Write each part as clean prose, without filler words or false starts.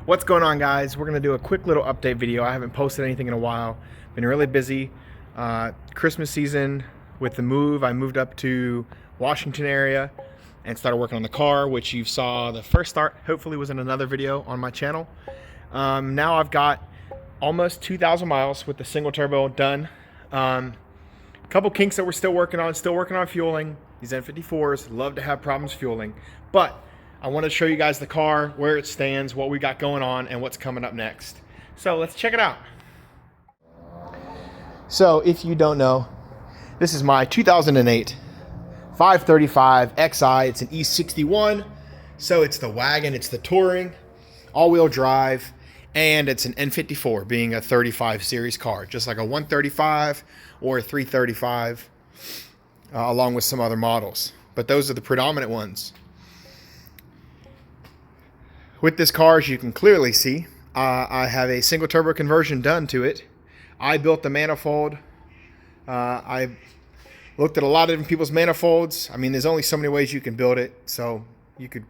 What's going on, guys? We're gonna do a quick little update video. I haven't posted anything in a while. Been really busy. Christmas season with the move. I moved up to Washington area and started working on the car, which you saw the first start hopefully was in another video on my channel. Now I've got almost 2,000 miles with the single turbo done. A couple kinks that we're still working on fueling. These N54s love to have problems fueling, but I want to show you guys the car, where it stands, what we got going on, and what's coming up next. So let's check it out. So if you don't know, this is my 2008 535 XI. It's an E61, so it's the wagon, it's the touring, all-wheel drive, and it's an N54, being a 35 series car, just like a 135 or a 335, along with some other models. But those are the predominant ones. With this car, as you can clearly see, I have a single turbo conversion done to it. I built the manifold. I looked at a lot of different people's manifolds. I mean, there's only so many ways you can build it. So you could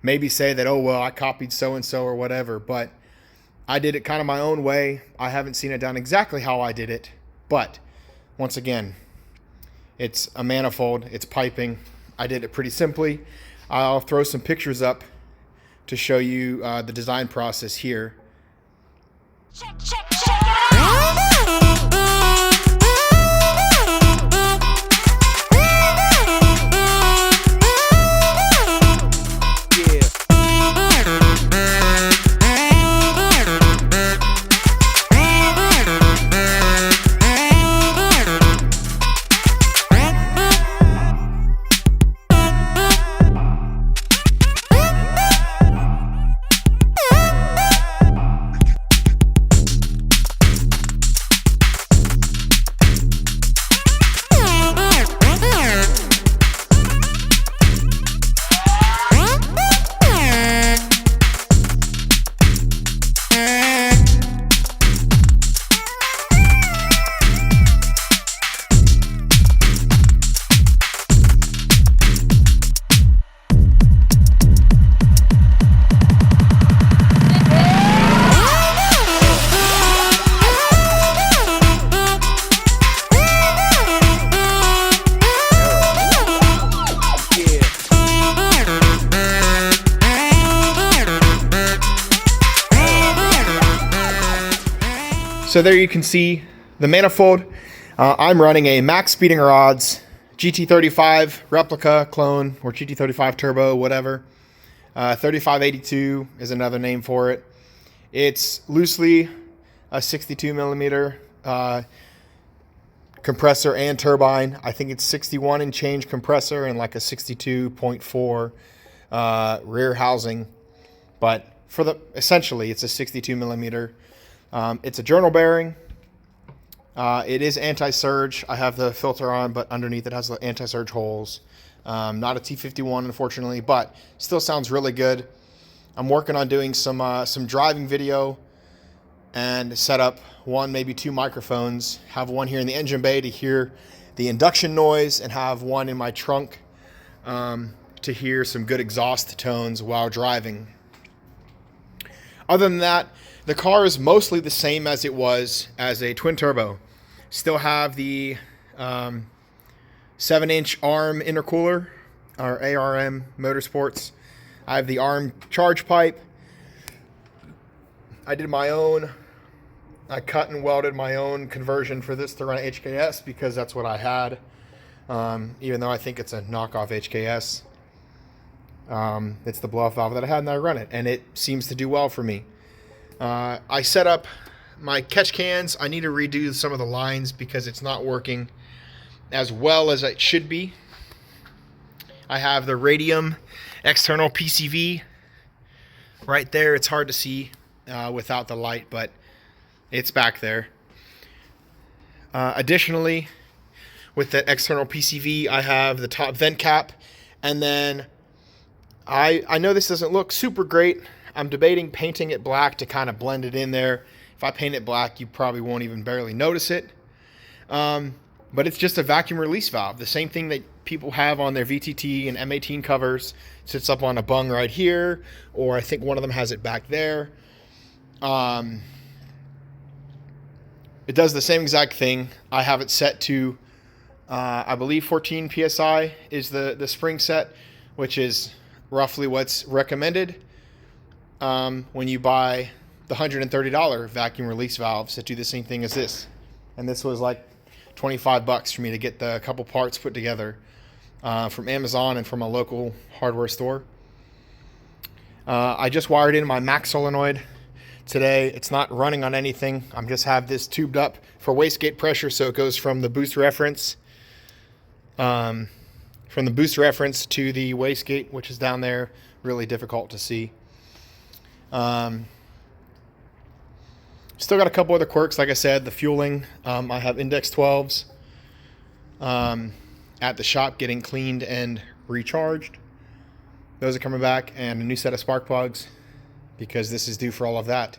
maybe say that, oh, well, I copied so-and-so or whatever. But I did it kind of my own way. I haven't seen it done exactly how I did it. But once again, it's a manifold. It's piping. I did it pretty simply. I'll throw some pictures up to show you the design process here. Check it out. So there you can see the manifold. I'm running a max speeding rods GT35 replica clone, or GT35 turbo, whatever. 3582 is another name for it. It's loosely a 62 millimeter compressor and turbine. I think it's 61 and change compressor and like a 62.4 rear housing. But essentially it's a 62 millimeter. It's a journal bearing. It is anti-surge. I have the filter on, but underneath it has the anti-surge holes. Not a T51, unfortunately, but still sounds really good. I'm working on doing some driving video and set up one, maybe two microphones. Have one here in the engine bay to hear the induction noise, and have one in my trunk to hear some good exhaust tones while driving. Other than that, the car is mostly the same as it was as a twin turbo. Still have the 7-inch ARM intercooler, or ARM Motorsports. I have the ARM charge pipe. I cut and welded my own conversion for this to run HKS because that's what I had. Even though I think it's a knockoff HKS. It's the blow-off valve that I had, and I run it, and it seems to do well for me. I set up my catch cans. I need to redo some of the lines because it's not working as well as it should be. I have the radium external PCV right there. It's hard to see without the light, but it's back there. Additionally, with the external PCV, I have the top vent cap, and then I know this doesn't look super great. I'm debating painting it black to kind of blend it in there. If I paint it black, you probably won't even barely notice it. But it's just a vacuum release valve. The same thing that people have on their VTT and M18 covers. Sits up on a bung right here, or I think one of them has it back there. Um, it does the same exact thing. I have it set to, I believe 14 PSI is the spring set, which is roughly what's recommended when you buy the $130 vacuum release valves that do the same thing as this. And this was like 25 bucks for me to get the couple parts put together from Amazon and from a local hardware store. I just wired in my Max solenoid today. It's not running on anything. I'm just have this tubed up for wastegate pressure, so it goes from the boost reference to the wastegate, which is down there. Really difficult to see. Still got a couple other quirks, like I said, the fueling. I have index 12s at the shop getting cleaned and recharged. Those are coming back, and a new set of spark plugs because this is due for all of that.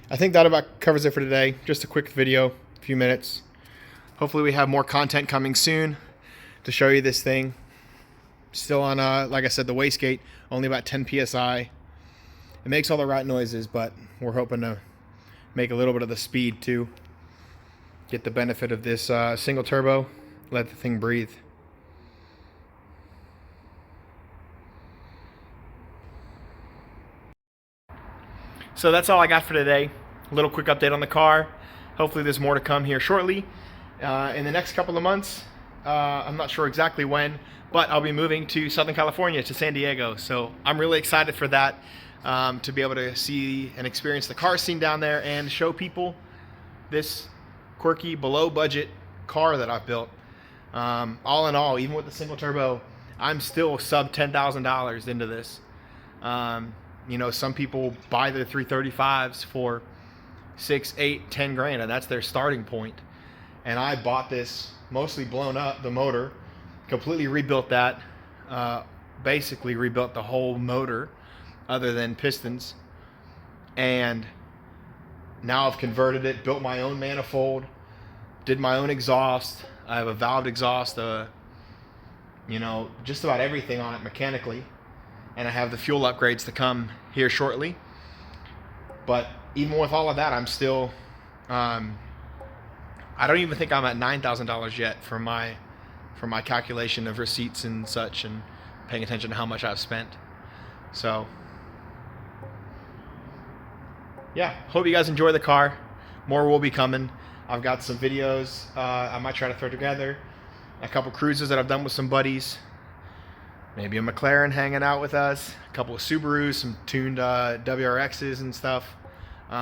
I think that about covers it for today. Just a quick video, a few minutes. Hopefully we have more content coming soon to show you this thing. Still on, like I said, the wastegate, only about 10 PSI. It makes all the right noises, but we're hoping to make a little bit of the speed too. Get the benefit of this single turbo, let the thing breathe. So that's all I got for today. A little quick update on the car. Hopefully there's more to come here shortly. In the next couple of months, I'm not sure exactly when, but I'll be moving to Southern California, to San Diego. So I'm really excited for that, to be able to see and experience the car scene down there and show people this quirky, below budget car that I've built. All in all, even with the single turbo, I'm still sub $10,000 into this. You know, some people buy their 335s for 6, 8, 10 grand, and that's their starting point. And I bought this mostly blown up, the motor, completely rebuilt that, basically rebuilt the whole motor other than pistons. And now I've converted it, built my own manifold, did my own exhaust. I have a valved exhaust, you know, just about everything on it mechanically. And I have the fuel upgrades to come here shortly. But even with all of that, I'm still, I don't even think I'm at $9,000 yet for my calculation of receipts and such, and paying attention to how much I've spent. So yeah, hope you guys enjoy the car. More will be coming. I've got some videos I might try to throw together, a couple cruises that I've done with some buddies, maybe a McLaren hanging out with us, a couple of Subarus, some tuned WRXs and stuff.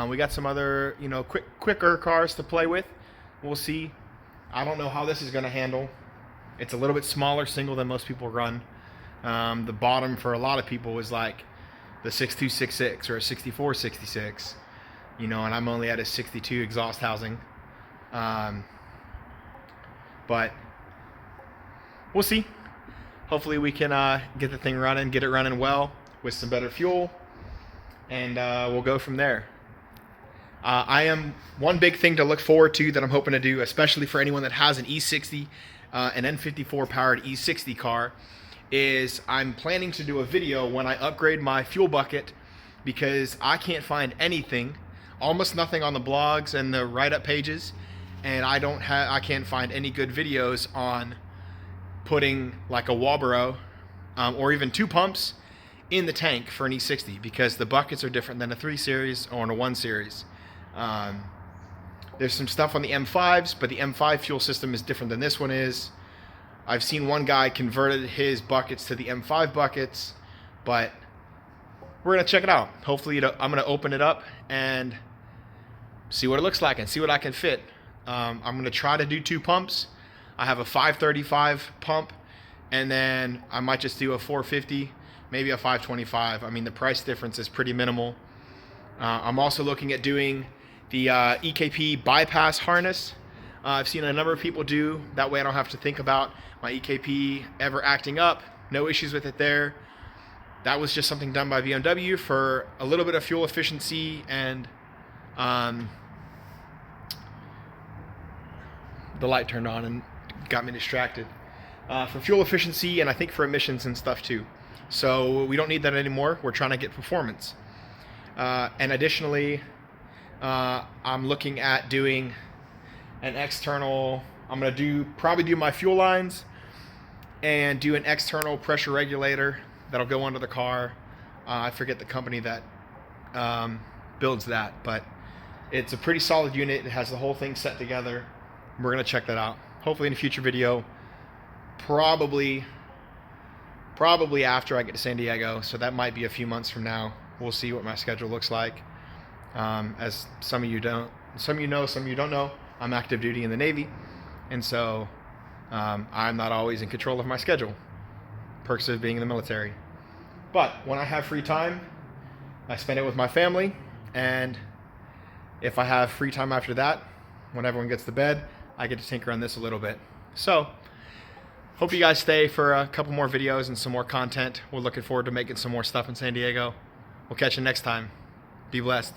We got some other, you know, quicker cars to play with. We'll see. I don't know how this is going to handle. It's a little bit smaller single than most people run. The bottom for a lot of people is like the 6266 or a 6466, you know, and I'm only at a 62 exhaust housing. But we'll see. Hopefully we can get the thing running, get it running well with some better fuel, and we'll go from there. One big thing to look forward to that I'm hoping to do, especially for anyone that has an E60, an N54 powered E60 car, is I'm planning to do a video when I upgrade my fuel bucket, because I can't find anything, almost nothing on the blogs and the write-up pages, and I can't find any good videos on putting like a Walbro or even 2 pumps in the tank for an E60, because the buckets are different than a 3 series or a 1 series. There's some stuff on the M5s, but the M5 fuel system is different than this one is. I've seen one guy converted his buckets to the M5 buckets, but we're going to check it out. Hopefully I'm going to open it up and see what it looks like and see what I can fit. I'm going to try to do 2 pumps. I have a 535 pump, and then I might just do a 450, maybe a 525. I mean, the price difference is pretty minimal. I'm also looking at doing the EKP bypass harness. I've seen a number of people do. That way I don't have to think about my EKP ever acting up. No issues with it there. That was just something done by BMW for a little bit of fuel efficiency, and the light turned on and got me distracted. For fuel efficiency, and I think for emissions and stuff too. So we don't need that anymore. We're trying to get performance. And additionally, I'm looking at doing an external, I'm going to probably do my fuel lines and do an external pressure regulator that'll go under the car. I forget the company that builds that, but it's a pretty solid unit. It has the whole thing set together. We're going to check that out. Hopefully in a future video, probably after I get to San Diego. So that might be a few months from now. We'll see what my schedule looks like. As some of you know, some of you don't know, I'm active duty in the Navy. And so I'm not always in control of my schedule. Perks of being in the military. But when I have free time, I spend it with my family. And if I have free time after that, when everyone gets to bed, I get to tinker on this a little bit. So hope you guys stay for a couple more videos and some more content. We're looking forward to making some more stuff in San Diego. We'll catch you next time. Be blessed.